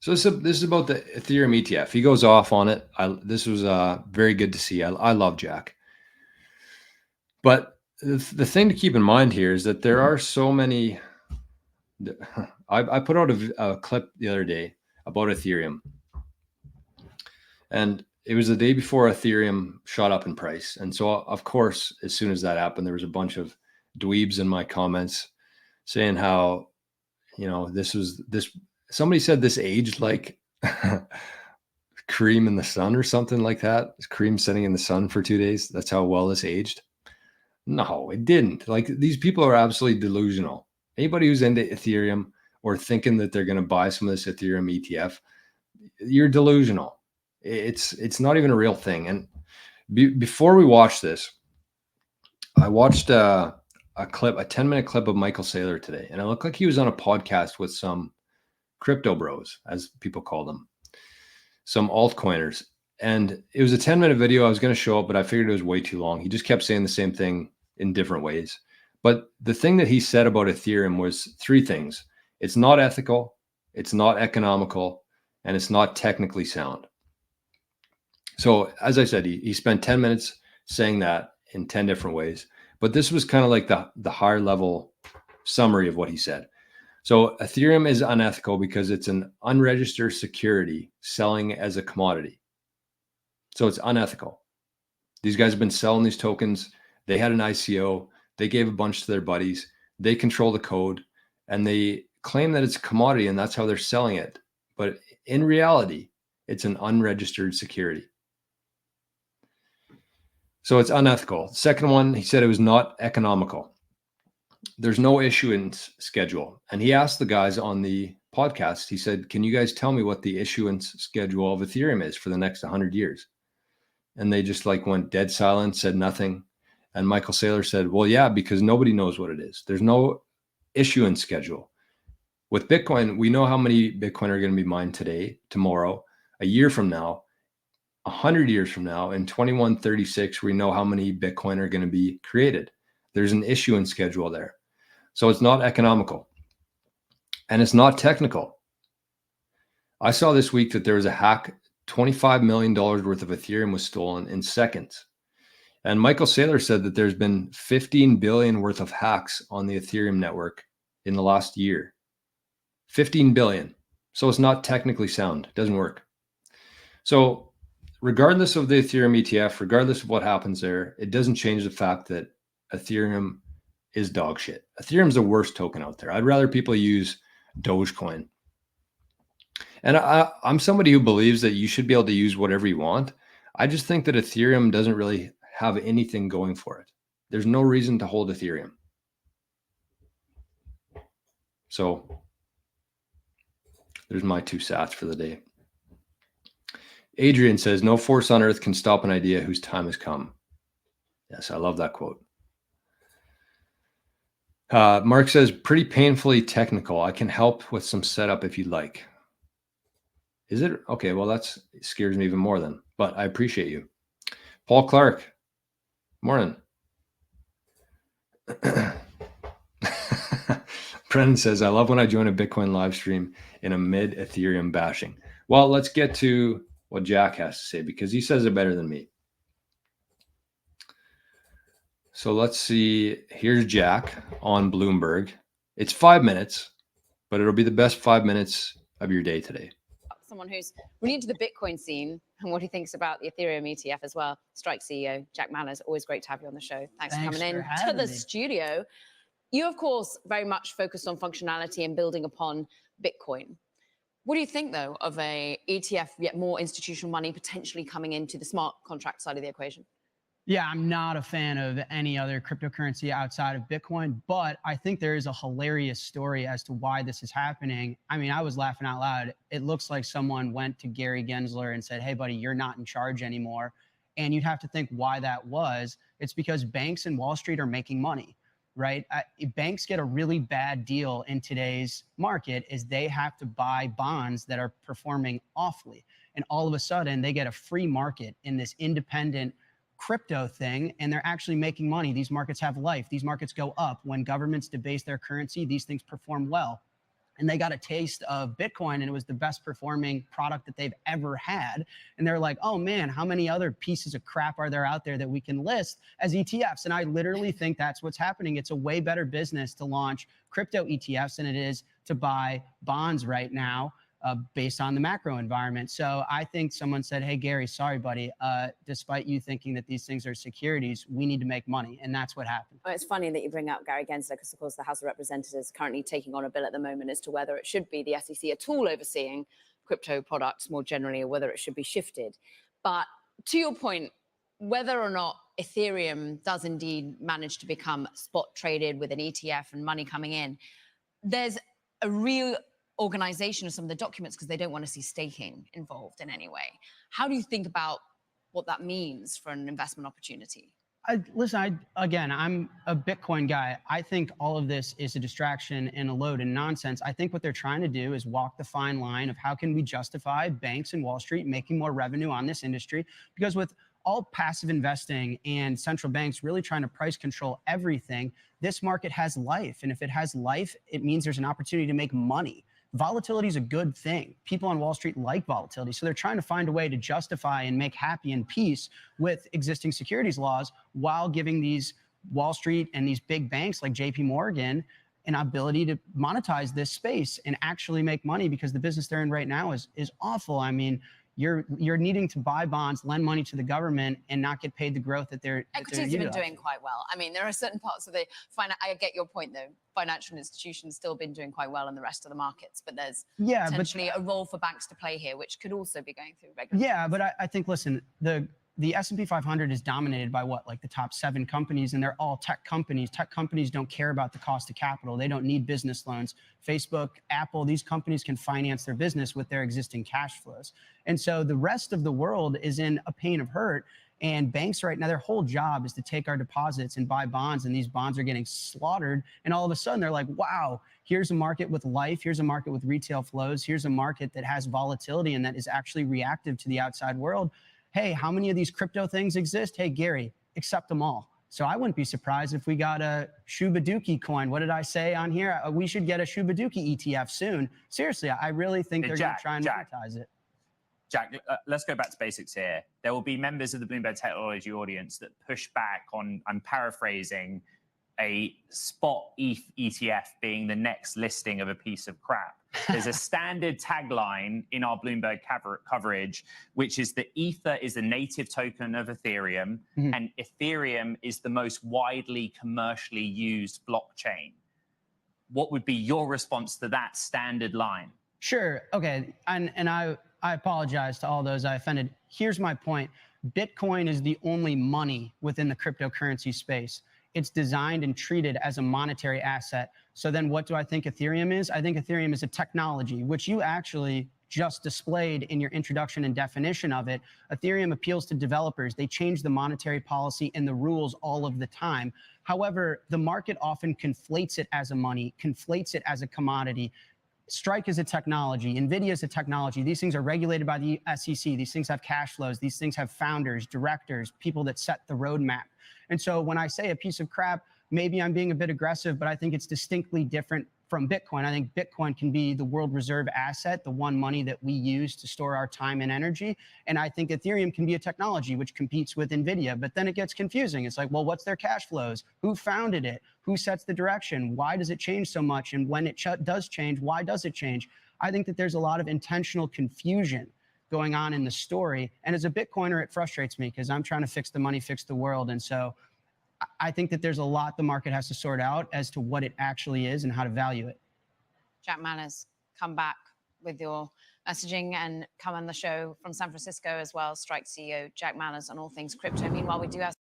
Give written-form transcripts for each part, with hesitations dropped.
So this is about the Ethereum ETF. He goes off on it. This was very good to see. I love Jack. But the thing to keep in mind here is that there are so many. I put out a clip the other day about Ethereum, and it was the day before Ethereum shot up in price. And so, of course, as soon as that happened, there was a bunch of dweebs in my comments saying how, this. Somebody said this aged like cream in the sun or something like that. Cream sitting in the sun for 2 days. That's how well this aged. No, it didn't. Like, these people are absolutely delusional. Anybody who's into Ethereum or thinking that they're going to buy some of this Ethereum ETF, you're delusional. It's not even a real thing. And before we watch this, I watched a 10-minute clip of Michael Saylor today, and it looked like he was on a podcast with some crypto bros, as people call them, some altcoiners. And it was a 10-minute video. I was going to show up, but I figured it was way too long. He just kept saying the same thing in different ways. But the thing that he said about Ethereum was 3 things. It's not ethical, it's not economical, and it's not technically sound. So as I said, he spent 10 minutes saying that in 10 different ways. But this was kind of like the higher level summary of what he said. So Ethereum is unethical because it's an unregistered security selling as a commodity. So it's unethical. These guys have been selling these tokens. They had an ICO. They gave a bunch to their buddies. They control the code, and they claim that it's a commodity, and that's how they're selling it. But in reality, it's an unregistered security. So it's unethical. Second one, he said it was not economical. There's no issuance schedule. And he asked the guys on the podcast, he said, can you guys tell me what the issuance schedule of Ethereum is for the next 100 years? And they just went dead silent, said nothing. And Michael Saylor said, well, yeah, because nobody knows what it is. There's no issuance schedule. With Bitcoin, we know how many Bitcoin are going to be mined today, tomorrow, a year from now, 100 years from now. In 2136, we know how many Bitcoin are going to be created. There's an issuance schedule there. So it's not economical. And it's not technical. I saw this week that there was a hack. $25 million worth of Ethereum was stolen in seconds. And Michael Saylor said that there's been 15 billion worth of hacks on the Ethereum network in the last year. 15 billion. So it's not technically sound. It doesn't work. So regardless of the Ethereum ETF, regardless of what happens there, it doesn't change the fact that Ethereum is dog shit. Ethereum's the worst token out there. I'd rather people use Dogecoin. And I'm somebody who believes that you should be able to use whatever you want. I just think that Ethereum doesn't really have anything going for it. There's no reason to hold Ethereum. So there's my 2 sats for the day. Adrian says, no force on earth can stop an idea whose time has come. Yes, I love that quote. Mark says, pretty painfully technical. I can help with some setup if you'd like. Is it? Okay, well, that scares me even more then, but I appreciate you. Paul Clark, morning. Brennan says, I love when I join a Bitcoin live stream in a mid-Ethereum bashing. Well, let's get to what Jack has to say, because he says it better than me. So let's see. Here's Jack on Bloomberg. It's 5 minutes, but it'll be the best 5 minutes of your day today. Someone who's really into the Bitcoin scene and what he thinks about the Ethereum ETF as well. Strike CEO, Jack Mallers, always great to have you on the show. Thanks for coming in to the studio. You, of course, very much focused on functionality and building upon Bitcoin. What do you think, though, of a ETF, yet more institutional money potentially coming into the smart contract side of the equation? Yeah, I'm not a fan of any other cryptocurrency outside of Bitcoin, but I think there is a hilarious story as to why this is happening. I mean, I was laughing out loud. It looks like someone went to Gary Gensler and said, hey, buddy, you're not in charge anymore. And you'd have to think why that was. It's because banks and Wall Street are making money, right? Banks get a really bad deal in today's market is they have to buy bonds that are performing awfully. And all of a sudden, they get a free market in this independent crypto thing, and they're actually making money. These markets have life. These markets go up. When governments debase their currency, these things perform well. and they got a taste of Bitcoin, and it was the best performing product that they've ever had. And they're like, oh man, how many other pieces of crap are there out there that we can list as ETFs? And I literally think that's what's happening. It's a way better business to launch crypto ETFs than it is to buy bonds right now, based on the macro environment. So I think someone said, hey, Gary, sorry, buddy, despite you thinking that these things are securities, we need to make money. And that's what happened. Well, it's funny that you bring up Gary Gensler, because of course the House of Representatives is currently taking on a bill at the moment as to whether it should be the SEC at all overseeing crypto products more generally, or whether it should be shifted. But to your point, whether or not Ethereum does indeed manage to become spot traded with an ETF and money coming in, there's a real organization of some of the documents because they don't want to see staking involved in any way. How do you think about what that means for an investment opportunity? Listen, again, I'm a Bitcoin guy. I think all of this is a distraction and a load and nonsense. I think what they're trying to do is walk the fine line of how can we justify banks and Wall Street making more revenue on this industry? Because with all passive investing and central banks really trying to price control everything, this market has life. And if it has life, it means there's an opportunity to make money. Volatility is a good thing. People on Wall Street like volatility. So they're trying to find a way to justify and make happy and peace with existing securities laws while giving these Wall Street and these big banks like JP Morgan an ability to monetize this space and actually make money, because the business they're in right now is awful. I mean, you're needing to buy bonds, lend money to the government, and not get paid the growth that they're Equities have been doing quite well. I mean, there are certain parts of the I get your point though. Financial institutions still been doing quite well in the rest of the markets, but there's potentially a role for banks to play here, which could also be going through regular. Yeah, but I think, listen, the S&P 500 is dominated by what, like the top 7 companies, and they're all tech companies. Tech companies don't care about the cost of capital. They don't need business loans. Facebook, Apple, these companies can finance their business with their existing cash flows. And so the rest of the world is in a pain of hurt. And banks right now, their whole job is to take our deposits and buy bonds, and these bonds are getting slaughtered. And all of a sudden they're like, wow, here's a market with life. Here's a market with retail flows. Here's a market that has volatility and that is actually reactive to the outside world. Hey, how many of these crypto things exist? Hey, Gary, accept them all. So I wouldn't be surprised if we got a Shubaduki coin. What did I say on here? We should get a Shubaduki ETF soon. Seriously, I really think they're going to try and monetize it. Jack, let's go back to basics here. There will be members of the Bloomberg Technology audience that push back on, I'm paraphrasing, a spot ETH ETF being the next listing of a piece of crap. There's a standard tagline in our Bloomberg coverage, which is that Ether is the native token of Ethereum, and Ethereum is the most widely commercially used blockchain. What would be your response to that standard line? Sure. Okay. And I apologize to all those I offended. Here's my point. Bitcoin is the only money within the cryptocurrency space. It's designed and treated as a monetary asset. So then what do I think Ethereum is? I think Ethereum is a technology, which you actually just displayed in your introduction and definition of it. Ethereum appeals to developers. They change the monetary policy and the rules all of the time. However, the market often conflates it as a money, conflates it as a commodity. Strike is a technology. NVIDIA is a technology. These things are regulated by the SEC. These things have cash flows. These things have founders, directors, people that set the roadmap. And so when I say a piece of crap, maybe I'm being a bit aggressive, but I think it's distinctly different from Bitcoin. I think Bitcoin can be the world reserve asset, the one money that we use to store our time and energy. And I think Ethereum can be a technology which competes with NVIDIA, but then it gets confusing. It's like, well, what's their cash flows? Who founded it? Who sets the direction? Why does it change so much? And when it does change, why does it change? I think that there's a lot of intentional confusion going on in the story. And as a Bitcoiner, it frustrates me because I'm trying to fix the money, fix the world. And so I think that there's a lot the market has to sort out as to what it actually is and how to value it. Jack Manners, come back with your messaging and come on the show from San Francisco as well. Strike CEO Jack Manners on all things crypto. Meanwhile, we do have...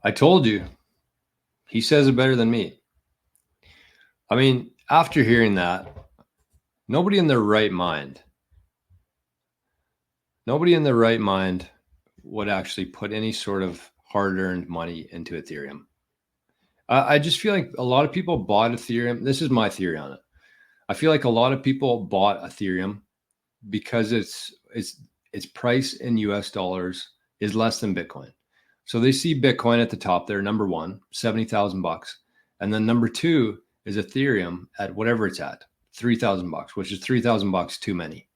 I told you. He says it better than me. I mean, after hearing that, nobody in their right mind would actually put any sort of hard-earned money into Ethereum. I just feel like a lot of people bought Ethereum. This is my theory on it. I feel like a lot of people bought Ethereum because its price in US dollars is less than Bitcoin. So they see Bitcoin at the top there, number one, 70,000 bucks. And then number two is Ethereum at whatever it's at, 3,000 bucks, which is 3,000 bucks too many.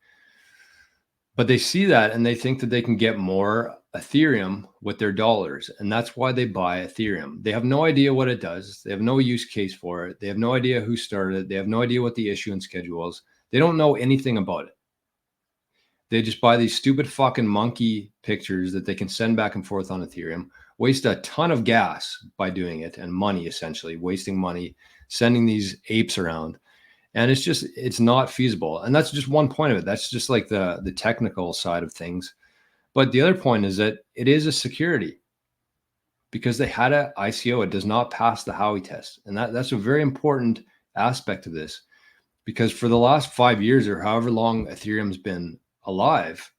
But they see that and they think that they can get more Ethereum with their dollars. And that's why they buy Ethereum. They have no idea what it does. They have no use case for it. They have no idea who started it. They have no idea what the issuance schedule is. They don't know anything about it. They just buy these stupid fucking monkey pictures that they can send back and forth on Ethereum, waste a ton of gas by doing it and money, essentially wasting money, sending these apes around. And it's not feasible. And that's just one point of it. That's just like the technical side of things. But the other point is that it is a security because they had an ICO. It does not pass the Howey test. And that's a very important aspect of this, because for the last 5 years or however long Ethereum's been alive,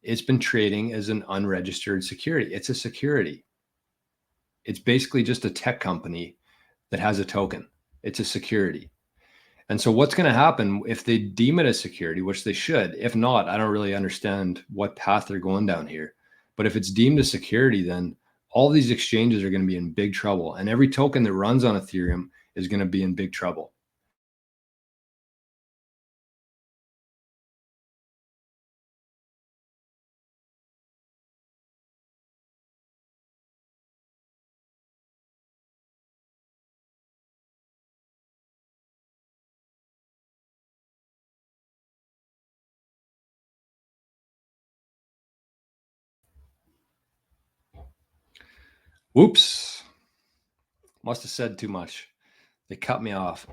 it's been trading as an unregistered security. It's a security. It's basically just a tech company that has a token. It's a security. And so what's going to happen if they deem it a security, which they should? If not, I don't really understand what path they're going down here. But if it's deemed a security, then all these exchanges are going to be in big trouble. And every token that runs on Ethereum is going to be in big trouble. Whoops. Must have said too much. They cut me off.